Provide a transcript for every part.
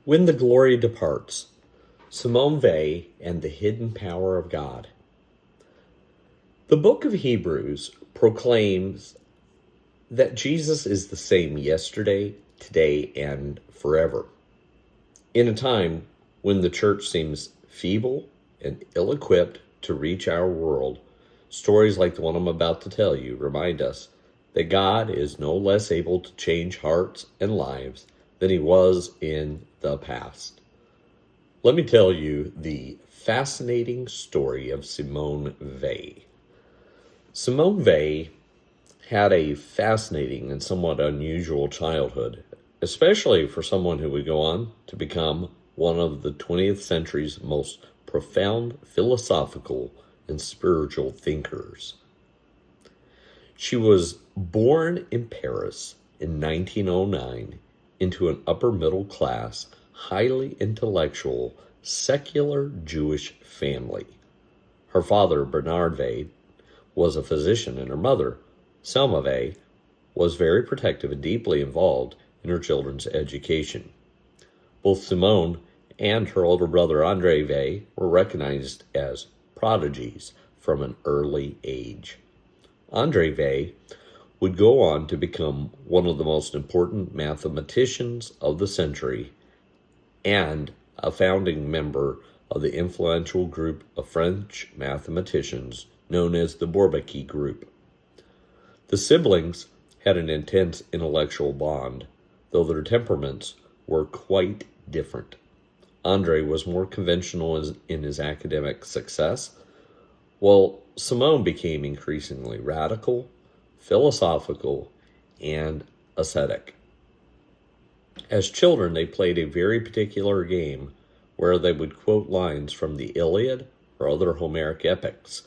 When the Glory Departs, Simone Weil and the Hidden Power of God. The book of Hebrews proclaims that Jesus is the same yesterday, today, and forever. In a time when the church seems feeble and ill-equipped to reach our world, stories like the one I'm about to tell you remind us that God is no less able to change hearts and lives than he was in the past. Let me tell you the fascinating story of Simone Weil. Simone Weil had a fascinating and somewhat unusual childhood, especially for someone who would go on to become one of the 20th century's most profound philosophical and spiritual thinkers. She was born in Paris in 1909 into an upper middle class, highly intellectual, secular Jewish family. Her father, Bernard Weil, was a physician, and her mother, Selma Weil, was very protective and deeply involved in her children's education. Both Simone and her older brother, André Weil, were recognized as prodigies from an early age. André Weil would go on to become one of the most important mathematicians of the century and a founding member of the influential group of French mathematicians known as the Bourbaki group. The siblings had an intense intellectual bond, though their temperaments were quite different. André was more conventional in his academic success, while Simone became increasingly radical, philosophical, and ascetic. As children, they played a very particular game where they would quote lines from the Iliad or other Homeric epics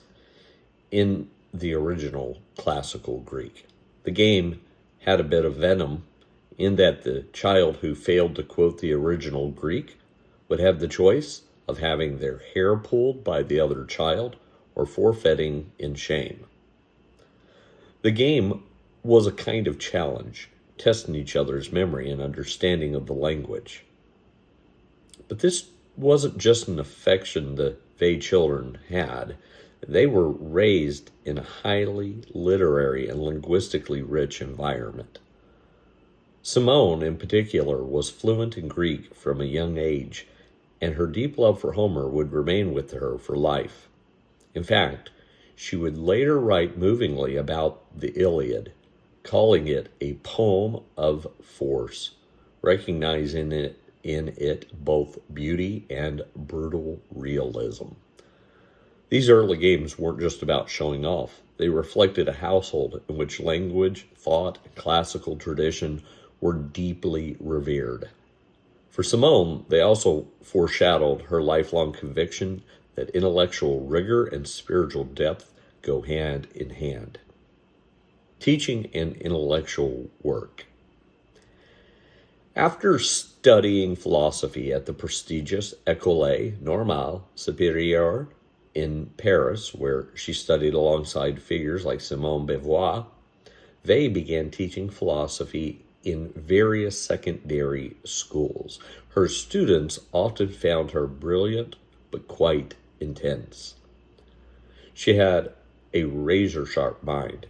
in the original classical Greek. The game had a bit of venom in that the child who failed to quote the original Greek would have the choice of having their hair pulled by the other child or forfeiting in shame. The game was a kind of challenge, testing each other's memory and understanding of the language. But this wasn't just an affection the Weil children had. They were raised in a highly literary and linguistically rich environment. Simone, in particular, was fluent in Greek from a young age, and her deep love for Homer would remain with her for life. In fact, she would later write movingly about the Iliad, calling it a poem of force, recognizing in it both beauty and brutal realism. These early games weren't just about showing off. They reflected a household in which language, thought, and classical tradition were deeply revered. For Simone, they also foreshadowed her lifelong conviction that intellectual rigor and spiritual depth go hand in hand. Teaching and intellectual work. After studying philosophy at the prestigious École Normale Supérieure in Paris, where she studied alongside figures like Simone Beauvoir, Weil began teaching philosophy in various secondary schools. Her students often found her brilliant but quite intense. She had a razor-sharp mind,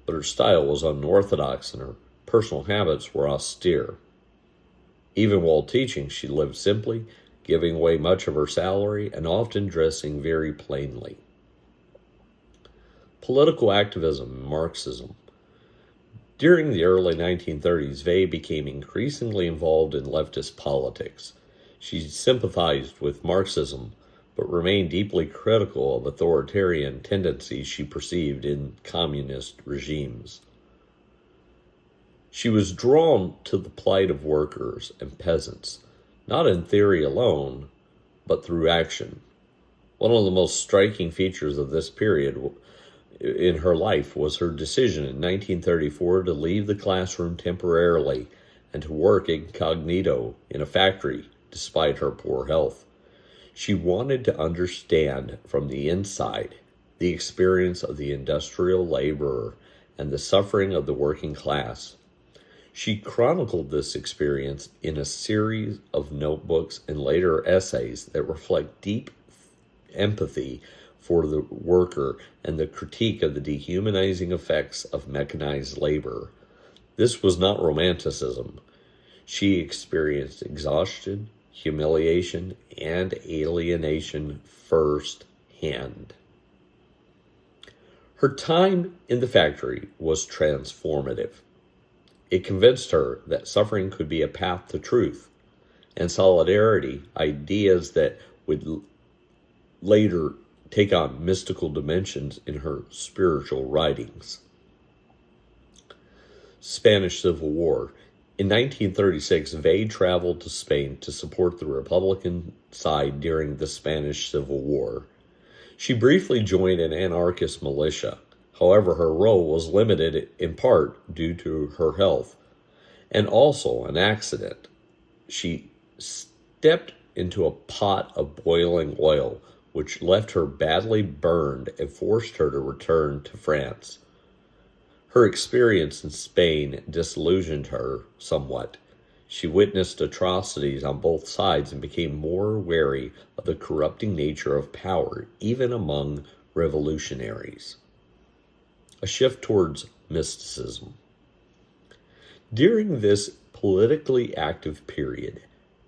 but her style was unorthodox and her personal habits were austere. Even while teaching, she lived simply, giving away much of her salary and often dressing very plainly. Political activism and Marxism. During the early 1930s, Weil became increasingly involved in leftist politics. She sympathized with Marxism, but remained deeply critical of authoritarian tendencies she perceived in communist regimes. She was drawn to the plight of workers and peasants, not in theory alone, but through action. One of the most striking features of this period in her life was her decision in 1934 to leave the classroom temporarily and to work incognito in a factory despite her poor health. She wanted to understand from the inside the experience of the industrial laborer and the suffering of the working class. She chronicled this experience in a series of notebooks and later essays that reflect deep empathy for the worker and the critique of the dehumanizing effects of mechanized labor. This was not romanticism. She experienced exhaustion, humiliation, and alienation firsthand. Her time in the factory was transformative. It convinced her that suffering could be a path to truth and solidarity, ideas that would later take on mystical dimensions in her spiritual writings. Spanish Civil War. In 1936, Weil traveled to Spain to support the Republican side during the Spanish Civil War. She briefly joined an anarchist militia. However, her role was limited in part due to her health and also an accident. She stepped into a pot of boiling oil, which left her badly burned and forced her to return to France. Her experience in Spain disillusioned her somewhat. She witnessed atrocities on both sides and became more wary of the corrupting nature of power, even among revolutionaries. A shift towards mysticism. During this politically active period,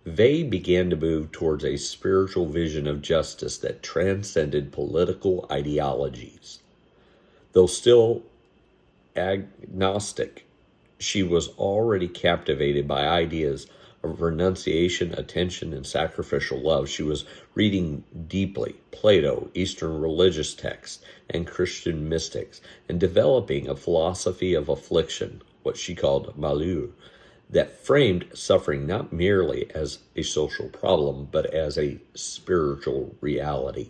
Weil began to move towards a spiritual vision of justice that transcended political ideologies. Though still agnostic, she was already captivated by ideas of renunciation, attention, and sacrificial love. She was reading deeply Plato, Eastern religious texts, and Christian mystics, and developing a philosophy of affliction, what she called malheur, that framed suffering not merely as a social problem, but as a spiritual reality.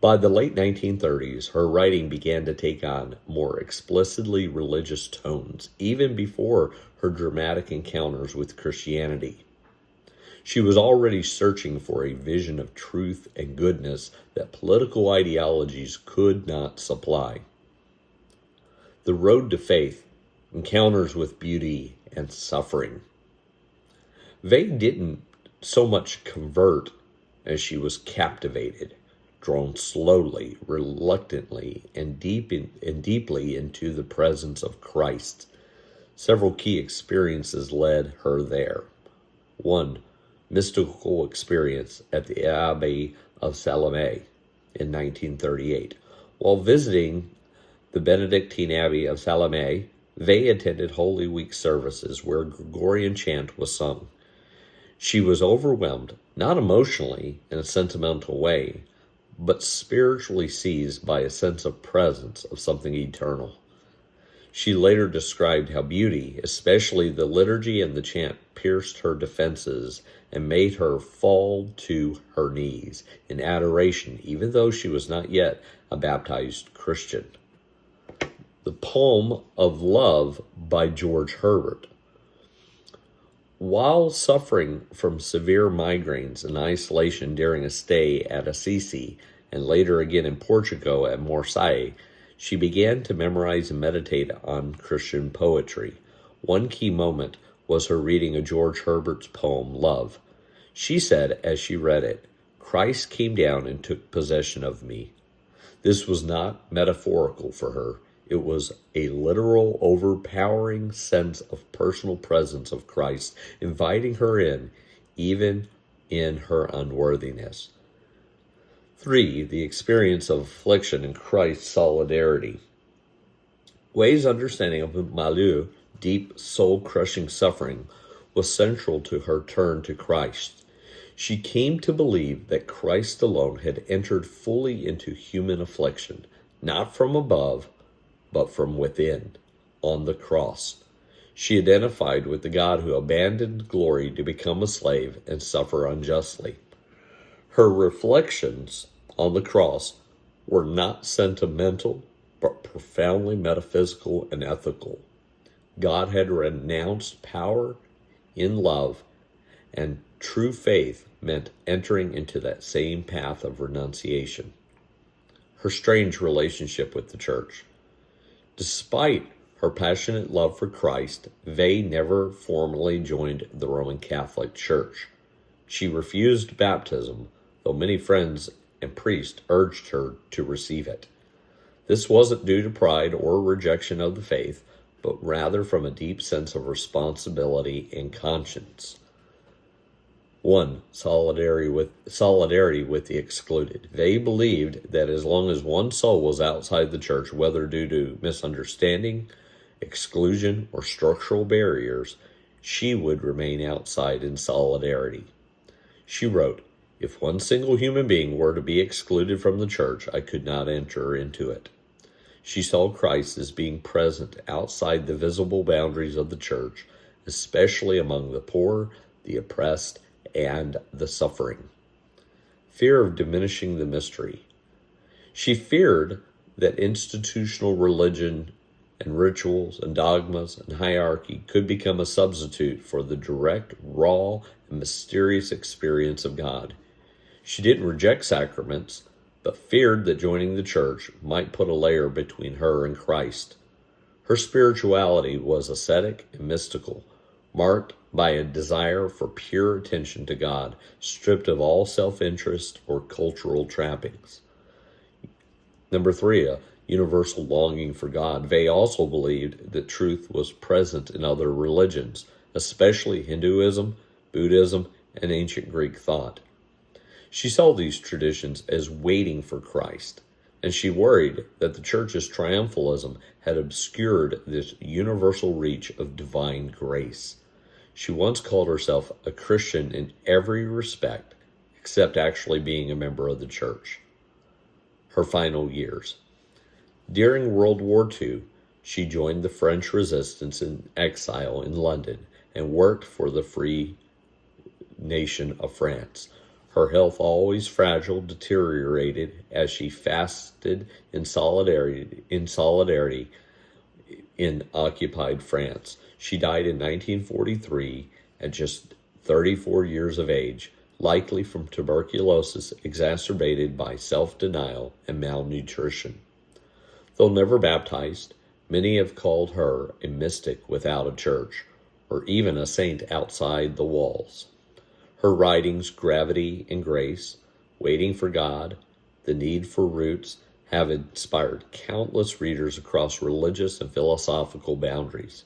By the late 1930s, her writing began to take on more explicitly religious tones, even before her dramatic encounters with Christianity. She was already searching for a vision of truth and goodness that political ideologies could not supply. The road to faith, encounters with beauty and suffering. Weil didn't so much convert as she was captivated, drawn slowly, reluctantly, and deeply into the presence of Christ. Several key experiences led her there. One, mystical experience at the Abbey of Salome in 1938. While visiting the Benedictine Abbey of Salome, Weil attended Holy Week services where Gregorian chant was sung. She was overwhelmed, not emotionally in a sentimental way, but spiritually seized by a sense of presence of something eternal. She later described how beauty, especially the liturgy and the chant, pierced her defenses and made her fall to her knees in adoration, even though she was not yet a baptized Christian. The Poem of Love by George Herbert. While suffering from severe migraines and isolation during a stay at Assisi and later again in Portugal at Marseille, she began to memorize and meditate on Christian poetry. One key moment was her reading of George Herbert's poem, Love. She said as she read it, "Christ came down and took possession of me." This was not metaphorical for her. It was a literal, overpowering sense of personal presence of Christ, inviting her in, even in her unworthiness. 3. The experience of affliction and Christ's solidarity. Weil's understanding of malheur, deep, soul-crushing suffering, was central to her turn to Christ. She came to believe that Christ alone had entered fully into human affliction, not from above, but from within, on the cross. She identified with the God who abandoned glory to become a slave and suffer unjustly. Her reflections on the cross were not sentimental, but profoundly metaphysical and ethical. God had renounced power in love, and true faith meant entering into that same path of renunciation. Her strange relationship with the church. Despite her passionate love for Christ, Weil never formally joined the Roman Catholic Church. She refused baptism, though many friends and priests urged her to receive it. This wasn't due to pride or rejection of the faith, but rather from a deep sense of responsibility and conscience. 1. Solidarity with the excluded. They believed that as long as one soul was outside the church, whether due to misunderstanding, exclusion, or structural barriers, she would remain outside in solidarity. She wrote, "If one single human being were to be excluded from the church, I could not enter into it." She saw Christ as being present outside the visible boundaries of the church, especially among the poor, the oppressed, and the suffering. Fear of diminishing the mystery. She feared that institutional religion and rituals and dogmas and hierarchy could become a substitute for the direct, raw, and mysterious experience of God. She didn't reject sacraments, but feared that joining the church might put a layer between her and Christ. Her spirituality was ascetic and mystical, marked by a desire for pure attention to God, stripped of all self-interest or cultural trappings. Number 3, a universal longing for God. They also believed that truth was present in other religions, especially Hinduism, Buddhism, and ancient Greek thought. She saw these traditions as waiting for Christ, and she worried that the church's triumphalism had obscured this universal reach of divine grace. She once called herself a Christian in every respect, except actually being a member of the church. Her final years. During World War II, she joined the French resistance in exile in London and worked for the free nation of France. Her health, always fragile, deteriorated as she fasted in solidarity in occupied France. She died in 1943 at just 34 years of age, likely from tuberculosis exacerbated by self-denial and malnutrition. Though never baptized, many have called her a mystic without a church, or even a saint outside the walls. Her writings, Gravity and Grace, Waiting for God, The Need for Roots, have inspired countless readers across religious and philosophical boundaries.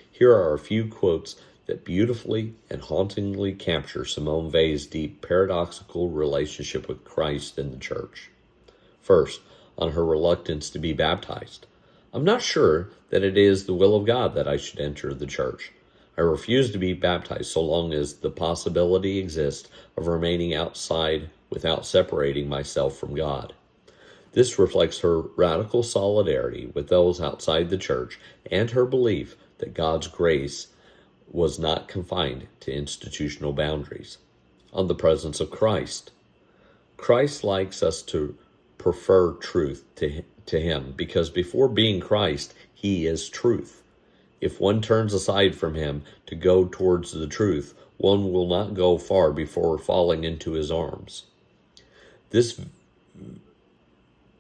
Here are a few quotes that beautifully and hauntingly capture Simone Weil's deep paradoxical relationship with Christ and the church. First, on her reluctance to be baptized. "I'm not sure that it is the will of God that I should enter the church. I refuse to be baptized so long as the possibility exists of remaining outside without separating myself from God." This reflects her radical solidarity with those outside the church and her belief that God's grace was not confined to institutional boundaries. On the presence of Christ. Christ likes us to prefer truth to him because before being Christ, he is truth. If one turns aside from him to go towards the truth, one will not go far before falling into his arms. This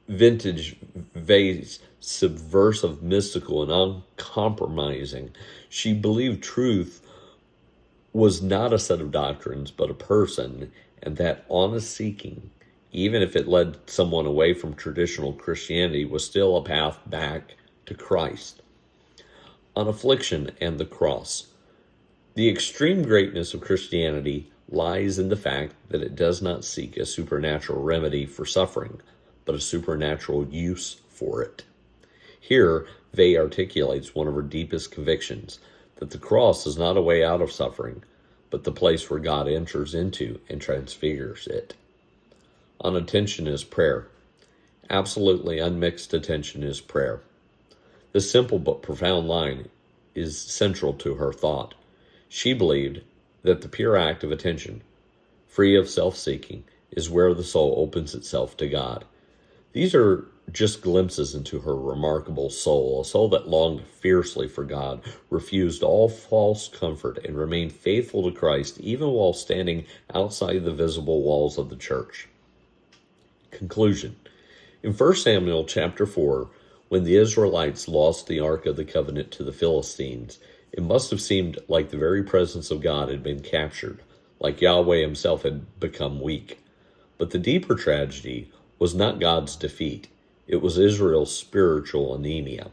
vintage vase, subversive, mystical, and uncompromising. She believed truth was not a set of doctrines, but a person, and that honest seeking, even if it led someone away from traditional Christianity, was still a path back to Christ. On affliction and the cross. The extreme greatness of Christianity lies in the fact that it does not seek a supernatural remedy for suffering, but a supernatural use for it. Here, Weil articulates one of her deepest convictions, that the cross is not a way out of suffering, but the place where God enters into and transfigures it. On attention is prayer. Absolutely unmixed attention is prayer. This simple but profound line is central to her thought. She believed that the pure act of attention, free of self-seeking, is where the soul opens itself to God. These are just glimpses into her remarkable soul, a soul that longed fiercely for God, refused all false comfort, and remained faithful to Christ even while standing outside the visible walls of the church. Conclusion. In 1 Samuel chapter 4, When the Israelites lost the Ark of the Covenant to the Philistines, it must have seemed like the very presence of God had been captured, like Yahweh himself had become weak. But the deeper tragedy was not God's defeat. It was Israel's spiritual anemia.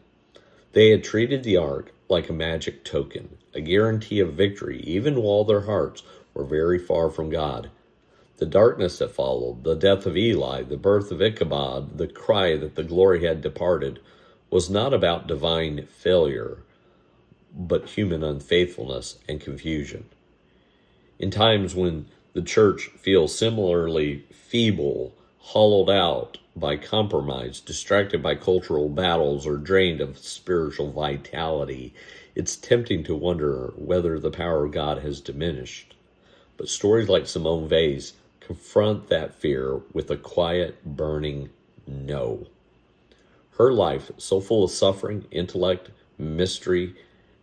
They had treated the ark like a magic token, a guarantee of victory, even while their hearts were very far from God. The darkness that followed, the death of Eli, the birth of Ichabod, the cry that the glory had departed, was not about divine failure, but human unfaithfulness and confusion. In times when the church feels similarly feeble, hollowed out by compromise, distracted by cultural battles, or drained of spiritual vitality, it's tempting to wonder whether the power of God has diminished. But stories like Simone Weil's confront that fear with a quiet, burning no. Her life, so full of suffering, intellect, mystery,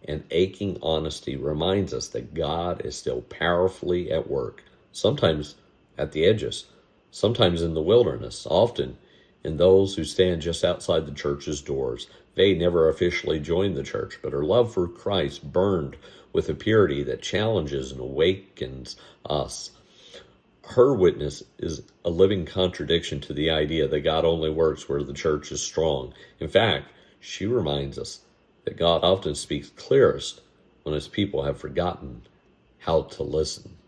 and aching honesty, reminds us that God is still powerfully at work, sometimes at the edges, sometimes in the wilderness, often in those who stand just outside the church's doors. They never officially joined the church, but her love for Christ burned with a purity that challenges and awakens us. Her witness is a living contradiction to the idea that God only works where the church is strong. In fact, she reminds us that God often speaks clearest when his people have forgotten how to listen.